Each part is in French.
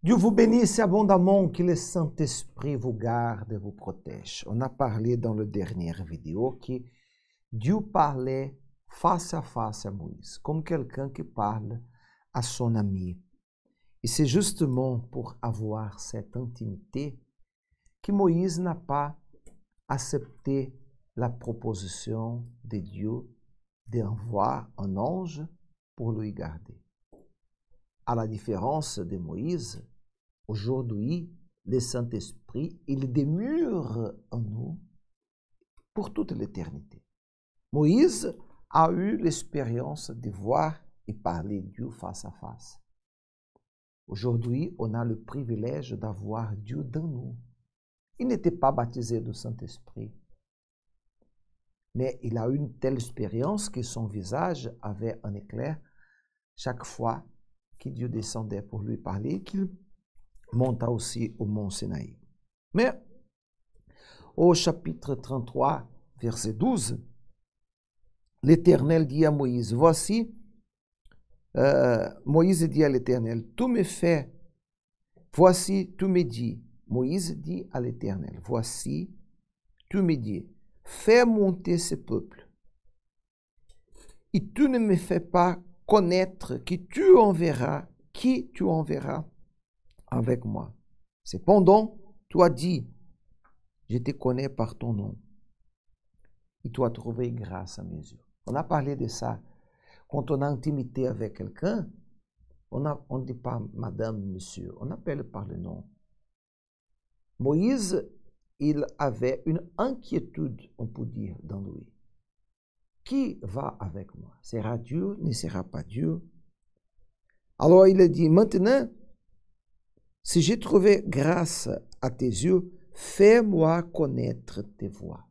Dieu vous bénisse abondamment, que le Saint-Esprit vous garde et vous protège. On a parlé dans la dernière vidéo que Dieu parlait face à Moïse, comme quelqu'un qui parle à son ami. Et c'est justement pour avoir cette intimité que Moïse n'a pas accepté la proposition de Dieu d'envoyer un ange pour lui garder. À la différence de Moïse, aujourd'hui, le Saint-Esprit, il demeure en nous pour toute l'éternité. Moïse a eu l'expérience de voir et parler Dieu face à face. Aujourd'hui, on a le privilège d'avoir Dieu dans nous. Il n'était pas baptisé du Saint-Esprit, mais il a eu une telle expérience que son visage avait un éclair chaque fois que Dieu descendait pour lui parler, qu'il monta aussi au mont Sinaï. Mais au chapitre 33, verset 12, l'Éternel dit à Moïse, voici, Moïse dit à l'Éternel, tu me fais, voici, tu me dis, Moïse dit à l'Éternel, voici, tu me dis, fais monter ce peuple, et tu ne me fais pas connaître qui tu enverras avec moi. Cependant, tu as dit, je te connais par ton nom, et tu as trouvé grâce à mes yeux. On a parlé de ça. Quand on a intimité avec quelqu'un, on ne dit pas madame, monsieur, on appelle par le nom. Moïse, il avait une inquiétude, on peut dire, dans lui. Qui va avec moi? Sera Dieu? Ne sera pas Dieu? Alors il a dit, maintenant, si j'ai trouvé grâce à tes yeux, fais-moi connaître tes voies.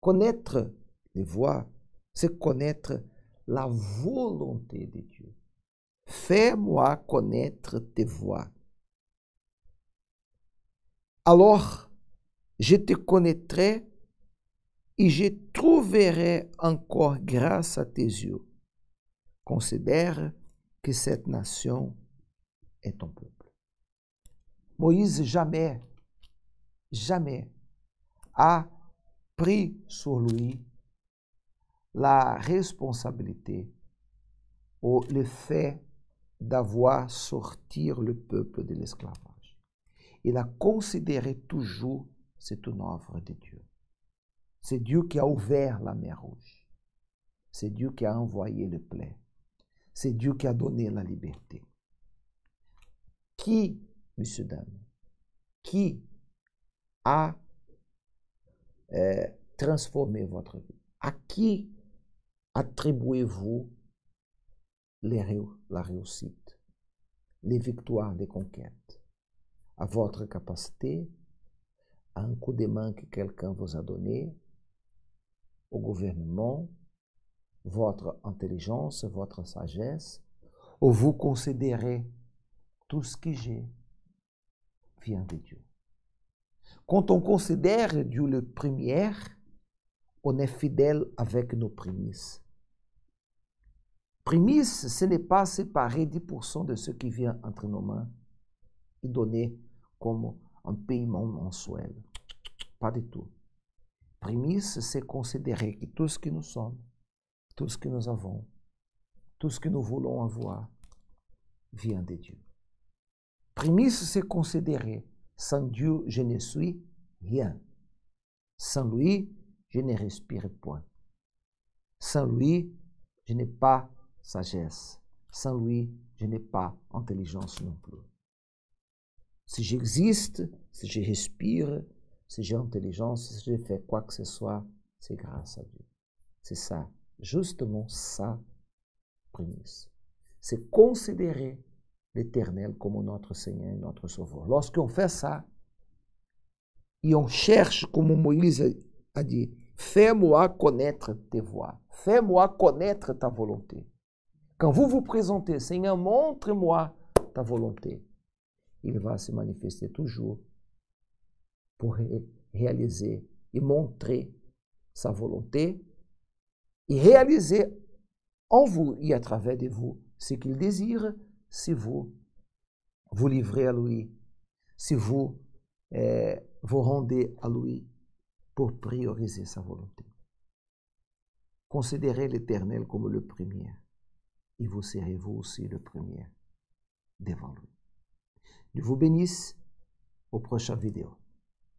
Connaître les voies, c'est connaître la volonté de Dieu. Fais-moi connaître tes voies. Alors, je te connaîtrai et je trouverai encore grâce à tes yeux. Considère que cette nation est ton peuple. Moïse jamais a pris sur lui la responsabilité ou le fait d'avoir sorti le peuple de l'esclavage. Il a considéré toujours c'est une œuvre de Dieu. C'est Dieu qui a ouvert la mer Rouge. C'est Dieu qui a envoyé le plaie. C'est Dieu qui a donné la liberté. Qui, messieurs, dames, qui a transformé votre vie? À qui attribuez-vous la réussite, les victoires des conquêtes? À votre capacité, à un coup de main que quelqu'un vous a donné, au gouvernement, votre intelligence, votre sagesse, ou vous considérez tout ce que j'ai vient de Dieu. Quand on considère Dieu le premier, on est fidèle avec nos prémices. Prémices, ce n'est pas séparer 10% de ce qui vient entre nos mains et donner comme un paiement mensuel. Pas du tout. Prémices, c'est considérer que tout ce que nous sommes, tout ce que nous avons, tout ce que nous voulons avoir, vient de Dieu. Prémices, c'est considérer, sans Dieu, je ne suis rien. Sans lui, je ne respire point. Sans lui, je n'ai pas sagesse. Sans lui, je n'ai pas intelligence non plus. Si j'existe, si je respire, si j'ai intelligence, si je fais quoi que ce soit, c'est grâce à Dieu. C'est ça, justement ça, prémisse. C'est considérer l'Éternel comme notre Seigneur et notre Sauveur. Lorsqu'on fait ça, et on cherche, comme Moïse a dit, fais-moi connaître tes voies, fais-moi connaître ta volonté. Quand vous vous présentez, Seigneur, montre-moi ta volonté. Il va se manifester toujours pour réaliser et montrer sa volonté et réaliser en vous et à travers de vous ce qu'il désire si vous vous livrez à lui, si vous vous rendez à lui pour prioriser sa volonté. Considérez l'Éternel comme le premier, et vous serez vous aussi le premier devant lui. Dieu vous bénisse. Aux prochaines vidéos.